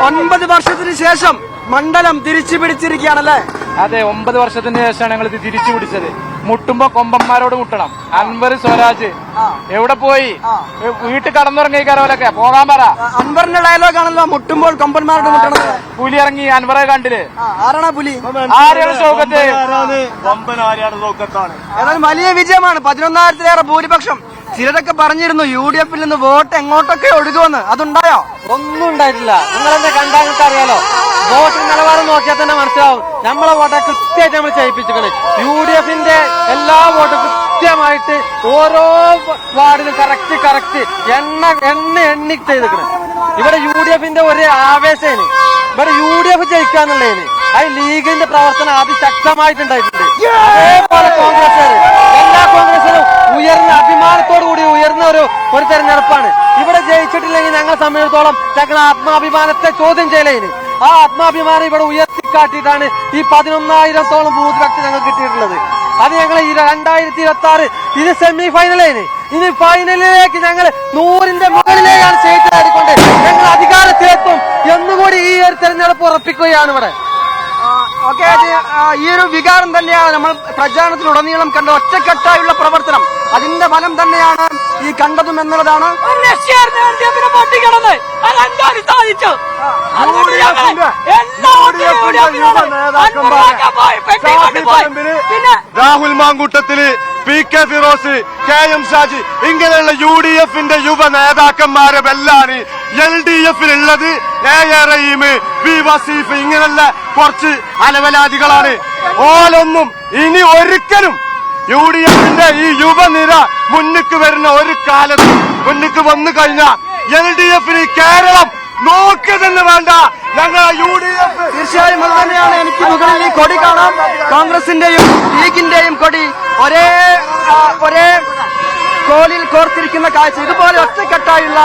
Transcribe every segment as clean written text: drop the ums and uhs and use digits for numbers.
9 വർഷത്തിന് ശേഷം മണ്ഡലം തിരിച്ചു പിടിച്ചിരിക്കുകയാണല്ലേ? അതെ, 9 വർഷത്തിന് ശേഷമാണ് ഞങ്ങൾ ഇത് തിരിച്ചു പിടിച്ചത്. മുട്ടുമ്പോ കൊമ്പന്മാരോട് മുട്ടണം. അൻവർ സ്വരാജ് എവിടെ പോയി? വീട്ടിൽ കടന്നുറങ്ങിക്കാരോലൊക്കെ പോകാൻ പറ. അൻവറിന്റെ ഡയലോഗ് ആണല്ലോ, മുട്ടുമ്പോൾ കൊമ്പന്മാരോട് മുട്ടണം. പുലി ഇറങ്ങി അൻവറെ കണ്ടില്ലേ? ആരാണ് പുലി? ആര്യാണ് ഷൗക്കത്ത്? ഏതായാലും വലിയ വിജയമാണ്. 11,000-ലേറെ ഭൂരിപക്ഷം. ചിലരൊക്കെ പറഞ്ഞിരുന്നു UDF-ൽ നിന്ന് വോട്ട് എങ്ങോട്ടൊക്കെ ഒഴുകുമെന്ന്. അതുണ്ടായോ? ഒന്നും ഉണ്ടായിട്ടില്ല. നിങ്ങളെന്നെ കണ്ടാൽ നിങ്ങൾക്ക് അറിയാലോ. വോട്ട് നിലവാരം നോക്കിയാൽ തന്നെ മനസ്സിലാവും. നമ്മളെ വോട്ട് കൃത്യമായിട്ട് നമ്മൾ ചെയ്യിപ്പിച്ചിട്ടുണ്ട്. UDF-ന്റെ എല്ലാ വോട്ടും കൃത്യമായിട്ട് ഓരോ വാർഡിലും കറക്റ്റ് എണ്ണി ചെയ്തിരിക്കണം. ഇവിടെ UDF-ന്റെ ഒരു ആവേശമാണ്. ഇവിടെ UDF ജയിക്കാന്നുള്ളതിന് അത് ലീഗിന്റെ പ്രവർത്തനം അതിശക്തമായിട്ടുണ്ടായിട്ടുണ്ട്. അതേപോലെ എല്ലാ കോൺഗ്രസിനും ഉയർന്ന അഭിമാനത്തോടുകൂടി ഉയർന്ന ഒരു തെരഞ്ഞെടുപ്പാണ്. ഇവിടെ ജയിച്ചിട്ടില്ലെങ്കിൽ ഞങ്ങളെ സംബന്ധിച്ചിടത്തോളം ഞങ്ങൾ ആത്മാഭിമാനത്തെ ചോദ്യം ചെയ്യലേന്. ആ ആത്മാഭിമാനം ഇവിടെ ഉയർത്തിക്കാട്ടിയിട്ടാണ് ഈ 11,000-ഓളം ഭൂരിപക്ഷം ഞങ്ങൾ കിട്ടിയിട്ടുള്ളത്. അത് ഞങ്ങൾ 2026 ഇത് സെമി ഫൈനലേന്. ഇനി ഫൈനലിലേക്ക് ഞങ്ങൾ 100ന്റെ മുകളിലേക്കാണ് സ്റ്റേറ്റ് നേടിക്കൊണ്ട് ഞങ്ങൾ അധികാരത്തിലെത്തും എന്നുകൂടി ഈ ഒരു തെരഞ്ഞെടുപ്പ് ഉറപ്പിക്കുകയാണ് ഇവിടെ. ഈ ഒരു വികാരം തന്നെയാണ് നമ്മൾ പ്രചാരണത്തിലുടനീളം കണ്ട ഒറ്റക്കെട്ടായുള്ള പ്രവർത്തനം. അതിന്റെ ഫലം തന്നെയാണ് ഈ കണ്ടതും എന്നുള്ളതാണ്. രാഹുൽ മാങ്കൂട്ടത്തില്, PK ഫിറോസ്, KM ഷാജി ഇങ്ങനെയുള്ള UDF-ന്റെ യുവ നേതാക്കന്മാരെ വെല്ലാണ് LDF-ലുള്ളത്. AA റഹീം, V വസീഫ് ഇങ്ങനെയുള്ള കുറച്ച് അലവലാദികളാണ്. ഓലൊന്നും ഇനി ഒരിക്കലും UDF-ന്റെ ഈ യുവനിര മുന്നിക്ക് വരുന്ന ഒരു കാലത്ത് മുന്നിക്ക് വന്നു കഴിഞ്ഞാൽ LDF-ന് കേരളം നോക്കുക തന്നെ വേണ്ട. ഞങ്ങൾ UDF തീർച്ചയായും അത് തന്നെയാണ്. എനിക്ക് മുകളിൽ ഈ കൊടി കാണാം. കോൺഗ്രസിന്റെയും ലീഗിന്റെയും കൊടി ഒരേ കോലിൽ കോർത്തിരിക്കുന്ന കാഴ്ച. ഇതുപോലെ ഒറ്റക്കെട്ടായുള്ള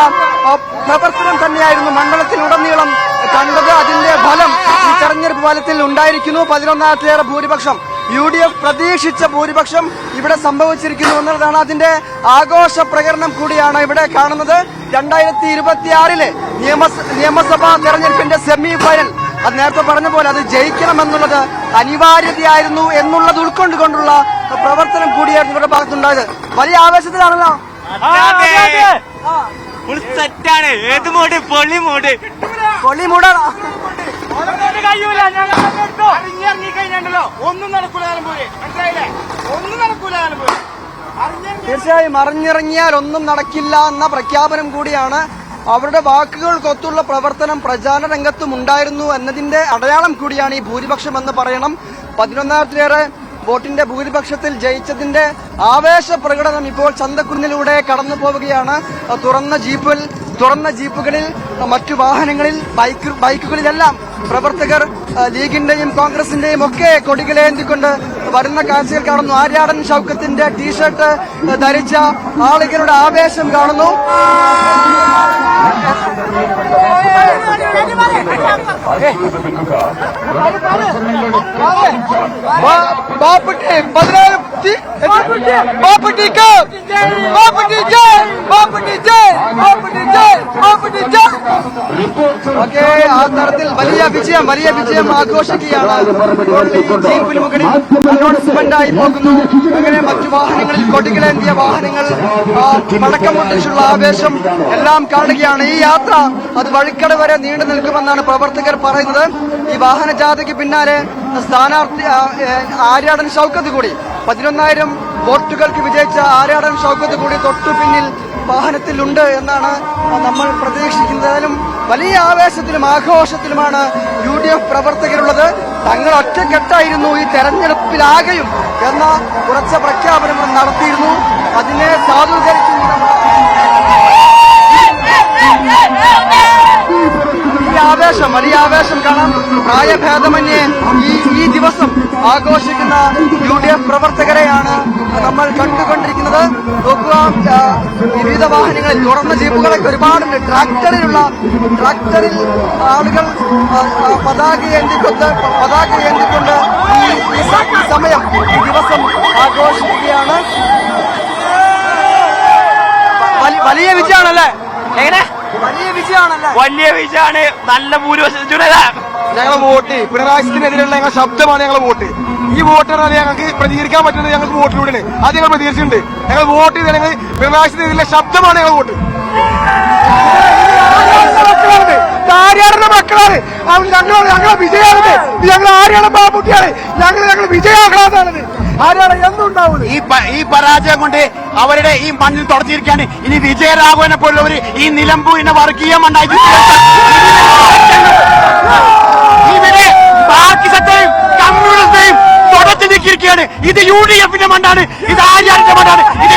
പ്രവർത്തനം തന്നെയായിരുന്നു മണ്ഡലത്തിലുടനീളം കണ്ടത്. അതിന്റെ ഫലം ഈ തെരഞ്ഞെടുപ്പ് ഫലത്തിൽ ഉണ്ടായിരിക്കുന്നു. 11,000-ലേറെ ഭൂരിപക്ഷം, UDF പ്രതീക്ഷിച്ച ഭൂരിപക്ഷം ഇവിടെ സംഭവിച്ചിരിക്കുന്നു എന്നുള്ളതാണ്. അതിന്റെ ആഘോഷ പ്രകടനം കൂടിയാണ് ഇവിടെ കാണുന്നത്. 2026-ലെ നിയമസഭാ തെരഞ്ഞെടുപ്പിന്റെ സെമി ഫൈനൽ, അത് നേരത്തെ പറഞ്ഞ പോലെ അത് ജയിക്കണമെന്നുള്ളത് അനിവാര്യതയായിരുന്നു എന്നുള്ളത് ഉൾക്കൊണ്ടുകൊണ്ടുള്ള പ്രവർത്തനം കൂടിയായിരുന്നു ഇവരുടെ ഭാഗത്തുണ്ടായത്. വലിയ ആവേശത്തിലാണല്ലോ. സെറ്റാണ്. ഏത് മോഡ്? പൊളി മൂടാണ്. തീർച്ചയായും അറിഞ്ഞിറങ്ങിയാൽ ഒന്നും നടക്കില്ല എന്ന പ്രഖ്യാപനം കൂടിയാണ്. അവരുടെ വാക്കുകൾക്കൊത്തുള്ള പ്രവർത്തനം പ്രചാരണ രംഗത്തും ഉണ്ടായിരുന്നു എന്നതിന്റെ അടയാളം കൂടിയാണ് ഈ ഭൂരിപക്ഷം എന്ന് പറയണം. 11,000-ലേറെ വോട്ടിന്റെ ഭൂരിപക്ഷത്തിൽ ജയിച്ചതിന്റെ ആവേശ പ്രകടനം ഇപ്പോൾ ചന്തക്കുന്നിലൂടെ കടന്നു പോവുകയാണ്. തുറന്ന ജീപ്പുകളിൽ, മറ്റു വാഹനങ്ങളിൽ, ബൈക്കുകളിലെല്ലാം പ്രവർത്തകർ ലീഗിന്റെയും കോൺഗ്രസിന്റെയും ഒക്കെ കൊടികളേന്തിക്കൊണ്ട് വരുന്ന കാഴ്ചകൾ കാണുന്നു. ആര്യാടൻ ഷൗക്കത്തിന്റെ ടീഷർട്ട് ധരിച്ച ആളുകളുടെ ആവേശം കാണുന്നു. ആ തരത്തിൽ വലിയ വിജയം ആഘോഷിക്കുകയാണ്. ജീപ്പിന് മുകളിൽ അനൗൺസ്മെന്റായി പോകുന്നു. അങ്ങനെ മറ്റു വാഹനങ്ങളിൽ കൊടികളേന്തിയ വാഹനങ്ങൾ പടക്കം പൊട്ടിച്ചുള്ള ആവേശം എല്ലാം കാണുകയാണ്. ഈ യാത്ര അത് വഴിക്കട വരെ നീണ്ടു നിൽക്കുമെന്നാണ് പ്രവർത്തകർ പറയുന്നത്. ഈ വാഹനജാഥയ്ക്ക് പിന്നാലെ സ്ഥാനാർത്ഥി ആര്യാടൻ ഷൗക്കത്ത് കൂടി 11,000 വോട്ടുകൾക്ക് വിജയിച്ച ആര്യാടൻ ഷൗക്കത്ത് കൂടി തൊട്ടു പിന്നിൽ വാഹനത്തിലുണ്ട് എന്നാണ് നമ്മൾ പ്രതീക്ഷിക്കുന്നതിലും. വലിയ ആവേശത്തിലും ആഘോഷത്തിലുമാണ് UDF പ്രവർത്തകരുള്ളത്. തങ്ങൾ ഒറ്റക്കെട്ടായിരുന്നു ഈ തെരഞ്ഞെടുപ്പിലാകെയും എന്ന ഉറച്ച പ്രഖ്യാപനം നടത്തിയിരുന്നു. അതിനെ സാധൂകരിക്കുന്ന വലിയ ആവേശം കാണാം. പ്രായഭേദമന്യേ ഈ ദിവസം ആഘോഷിക്കുന്ന UDF പ്രവർത്തകരെയാണ് നമ്മൾ കണ്ടുകൊണ്ടിരിക്കുന്നത്. നോക്കുക, വിവിധ വാഹനങ്ങളിൽ തുറന്ന ജീപ്പുകളൊക്കെ ഒരുപാടുണ്ട്. ട്രാക്ടറിൽ ആളുകൾ പതാക ഏന്തിക്കൊണ്ട് ഈ സമയം, ഈ ദിവസം ആഘോഷിക്കുകയാണ്. വലിയ വിജയമാണല്ലേ? എങ്ങനെ വലിയ വിജയമാണല്ലേ? വലിയ വിജയമാണ്. നല്ല ഭൂരിപക്ഷം. ഞങ്ങൾ വോട്ട് പിണറായിനെതിരെയുള്ള ഞങ്ങളുടെ ശബ്ദമാണ് ഞങ്ങൾ വോട്ട്. ഈ വോട്ട് ഞങ്ങൾക്ക് പ്രതികരിക്കാൻ പറ്റുന്നത് ഞങ്ങൾക്ക് വോട്ടിലൂടെയാണ്. അത് ഞങ്ങൾ പ്രതികരിച്ചിട്ടുണ്ട്. ഞങ്ങൾ വോട്ട് ചെയ്ത് ഞങ്ങൾ പിണറായിനെതിരെയുള്ള ശബ്ദമാണ് ഞങ്ങൾ വോട്ട്. ആര്യാടന്റെ മക്കളാണ് ഞങ്ങളെ വിജയാണത്. ഞങ്ങൾ ആര്യാട ബാബുട്ടിയാണ്. ഞങ്ങൾ വിജയാഹ്ലാദാണത്. ആര്യാട എന്തുണ്ടാവും? ഈ പരാജയം കൊണ്ട് അവരുടെ ഈ മണ്ണിൽ തുടച്ചിരിക്കാണ്. ഇനി വിജയരാഘവനെ പോലുള്ളവർ ഈ നിലമ്പൂരിനെ വർഗീയ മണ്ണായിട്ട് ഇവരെ മാർക്സിസത്തെയും കമ്മ്യൂണിസത്തെയും തുടച്ചു നീക്കിയിരിക്കുകയാണ്. ഇത് UDF മണ്ണാണ്. ഇത് ആര്യാടന്റെ മണ്ണാണ്. ഇത്